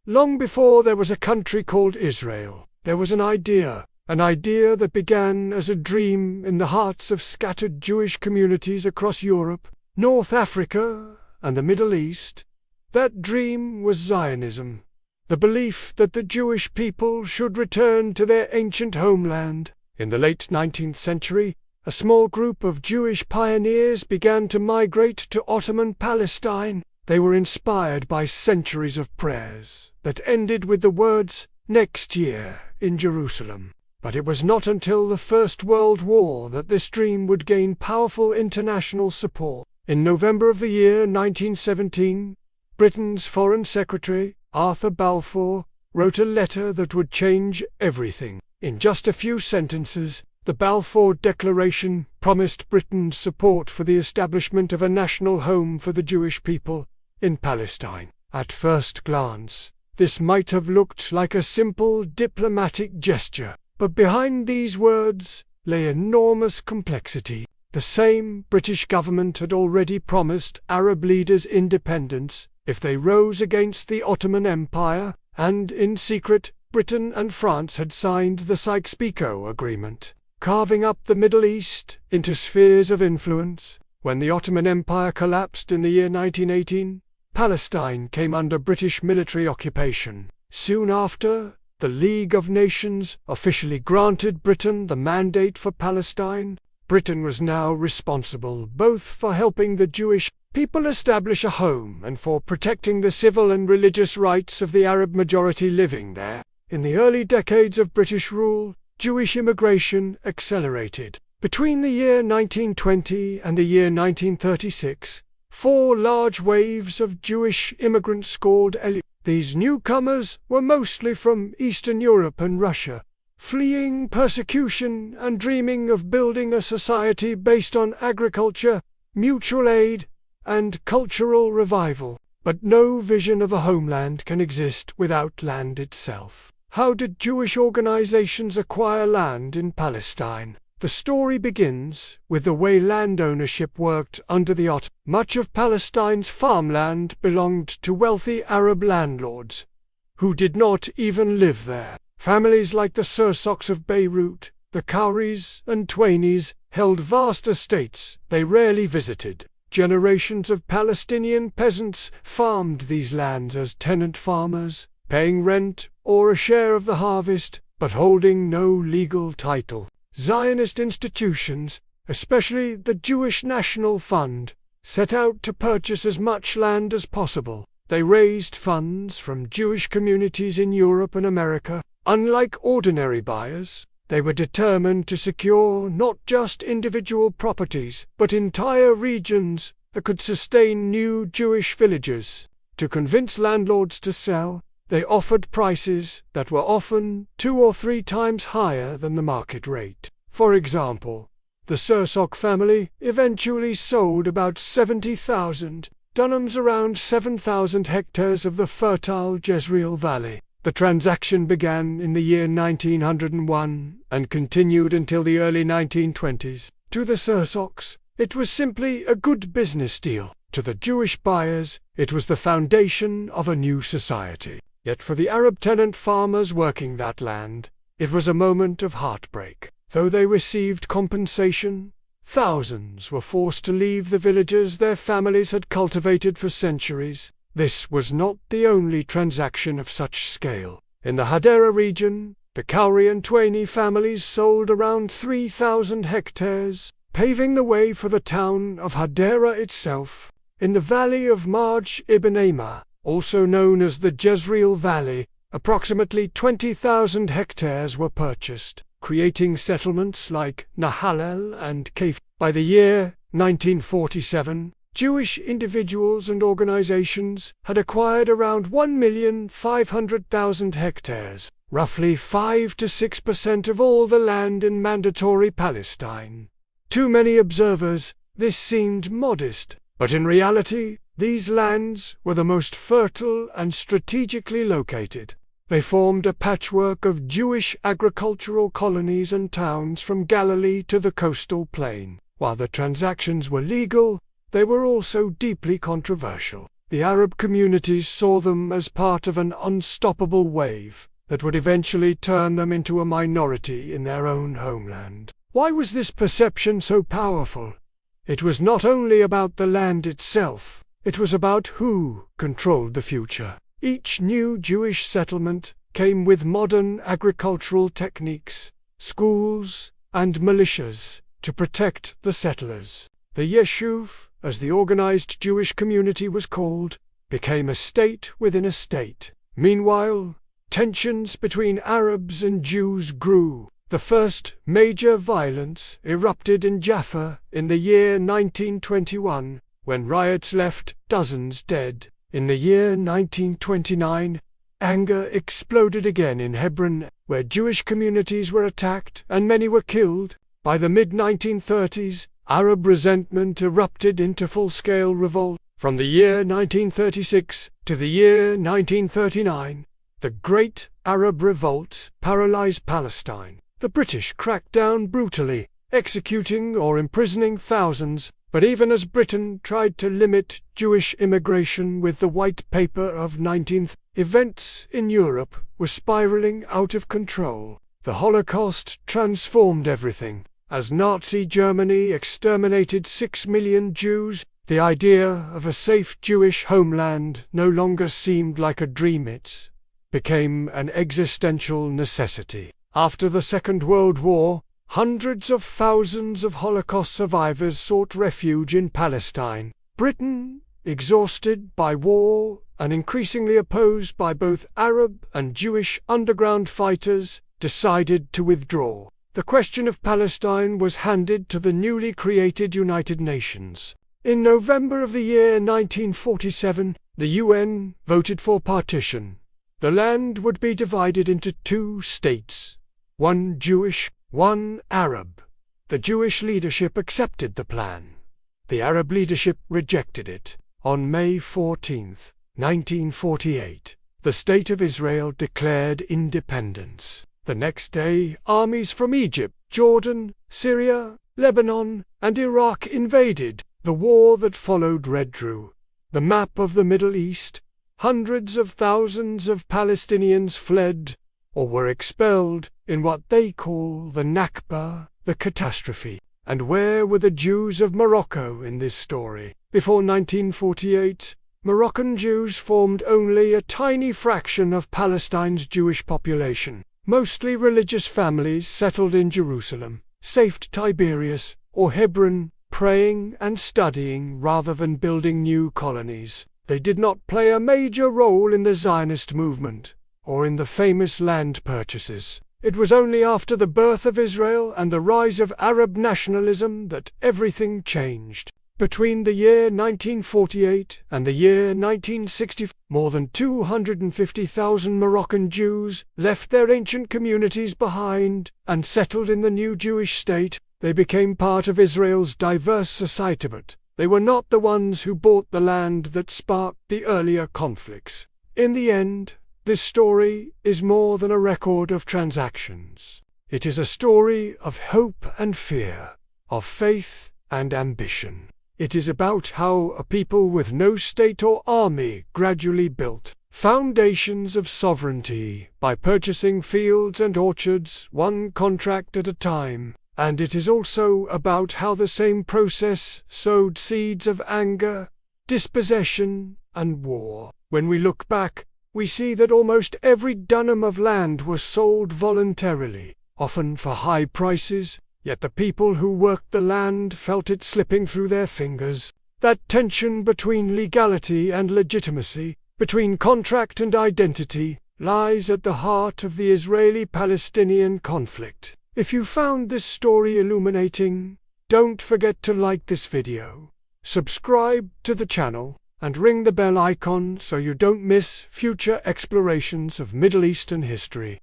Long before there was a country called Israel, there was an idea that began as a dream in the hearts of scattered Jewish communities across Europe, North Africa, and the Middle East. That dream was Zionism, the belief that the Jewish people should return to their ancient homeland. In the late 19th century, a small group of Jewish pioneers began to migrate to Ottoman Palestine. They were inspired by centuries of prayers that ended with the words, "Next year in Jerusalem." But it was not until the First World War that this dream would gain powerful international support. In November of the year 1917, Britain's Foreign Secretary, Arthur Balfour, wrote a letter that would change everything. In just a few sentences, the Balfour Declaration promised Britain's support for the establishment of a national home for the Jewish people in Palestine. At first glance, this might have looked like a simple diplomatic gesture, but behind these words lay enormous complexity. The same British government had already promised Arab leaders independence if they rose against the Ottoman Empire, and in secret, Britain and France had signed the Sykes-Picot Agreement, carving up the Middle East into spheres of influence. When the Ottoman Empire collapsed in the year 1918, Palestine came under British military occupation. Soon after, the League of Nations officially granted Britain the mandate for Palestine. Britain was now responsible both for helping the Jewish people establish a home and for protecting the civil and religious rights of the Arab majority living there. In the early decades of British rule, Jewish immigration accelerated. Between the year 1920 and the year 1936, 4 large waves of Jewish immigrants called Eli. These newcomers were mostly from Eastern Europe and Russia, fleeing persecution and dreaming of building a society based on agriculture, mutual aid, and cultural revival. But no vision of a homeland can exist without land itself. How did Jewish organizations acquire land in Palestine? The story begins with the way land ownership worked under the Ottomans. Much of Palestine's farmland belonged to wealthy Arab landlords, who did not even live there. Families like the Sursoks of Beirut, the Khouries and Twainis, held vast estates they rarely visited. Generations of Palestinian peasants farmed these lands as tenant farmers, paying rent or a share of the harvest, but holding no legal title. Zionist institutions, especially the Jewish National Fund, set out to purchase as much land as possible. They raised funds from Jewish communities in Europe and America. Unlike ordinary buyers, they were determined to secure not just individual properties, but entire regions that could sustain new Jewish villages. To convince landlords to sell, they offered prices that were often 2 or 3 times higher than the market rate. For example, the Sursok family eventually sold about 70,000 dunams, around 7,000 hectares of the fertile Jezreel Valley. The transaction began in the year 1901 and continued until the early 1920s. To the Sursoks, it was simply a good business deal. To the Jewish buyers, it was the foundation of a new society. Yet for the Arab tenant farmers working that land, it was a moment of heartbreak. Though they received compensation, thousands were forced to leave the villages their families had cultivated for centuries. This was not the only transaction of such scale. In the Hadera region, the Khoury and Twaini families sold around 3,000 hectares, paving the way for the town of Hadera itself. In the valley of Marj ibn Amr, also known as the Jezreel Valley, approximately 20,000 hectares were purchased, creating settlements like Nahalel and Kaf. By the year 1947, Jewish individuals and organizations had acquired around 1,500,000 hectares, roughly 5 to 6% of all the land in Mandatory Palestine. To many observers, this seemed modest, but in reality, these lands were the most fertile and strategically located. They formed a patchwork of Jewish agricultural colonies and towns from Galilee to the coastal plain. While the transactions were legal, they were also deeply controversial. the Arab communities saw them as part of an unstoppable wave that would eventually turn them into a minority in their own homeland. Why was this perception so powerful? It was not only about the land itself, it was about who controlled the future. Each new Jewish settlement came with modern agricultural techniques, schools, and militias to protect the settlers. The Yeshuv, as the organized Jewish community was called, became a state within a state. Meanwhile, tensions between Arabs and Jews grew. The first major violence erupted in Jaffa in the year 1921, when riots left dozens dead. In the year 1929, anger exploded again in Hebron, where Jewish communities were attacked and many were killed. By the mid-1930s, Arab resentment erupted into full-scale revolt. From the year 1936 to the year 1939, the Great Arab Revolt paralyzed Palestine. The British cracked down brutally, executing or imprisoning thousands, but even as Britain tried to limit Jewish immigration with the White Paper of 19th, events in Europe were spiraling out of control. The Holocaust transformed everything. As Nazi Germany exterminated 6 million Jews, the idea of a safe Jewish homeland no longer seemed like a dream. It became an existential necessity. After the Second World War, hundreds of thousands of Holocaust survivors sought refuge in Palestine. Britain, exhausted by war and increasingly opposed by both Arab and Jewish underground fighters, decided to withdraw. The question of Palestine was handed to the newly created United Nations. In November of the year 1947, the UN voted for partition. The land would be divided into 2 states, one Jewish, one Arab. The Jewish leadership accepted the plan. The Arab leadership rejected it. On May 14, 1948, the State of Israel declared independence. The next day, armies from Egypt, Jordan, Syria, Lebanon, and Iraq invaded. The war that followed redrew the map of the Middle East. Hundreds of thousands of Palestinians fled or were expelled in what they call the Nakba, the catastrophe. And where were the Jews of Morocco in this story? Before 1948, Moroccan Jews formed only a tiny fraction of Palestine's Jewish population. Mostly religious families settled in Jerusalem, Safed Tiberias, or Hebron, praying and studying rather than building new colonies. They did not play a major role in the Zionist movement, or in the famous land purchases. It was only after the birth of Israel and the rise of Arab nationalism that everything changed. Between the year 1948 and the year 1960, more than 250,000 Moroccan Jews left their ancient communities behind and settled in the new Jewish state. They became part of Israel's diverse society, but they were not the ones who bought the land that sparked the earlier conflicts. In the end, this story is more than a record of transactions. It is a story of hope and fear, of faith and ambition. It is about how a people with no state or army gradually built foundations of sovereignty by purchasing fields and orchards one contract at a time. And it is also about how the same process sowed seeds of anger, dispossession, and war. When we look back, we see that almost every dunam of land was sold voluntarily, often for high prices, yet the people who worked the land felt it slipping through their fingers. That tension between legality and legitimacy, between contract and identity, lies at the heart of the Israeli-Palestinian conflict. If you found this story illuminating, don't forget to like this video, subscribe to the channel, and ring the bell icon so you don't miss future explorations of Middle Eastern history.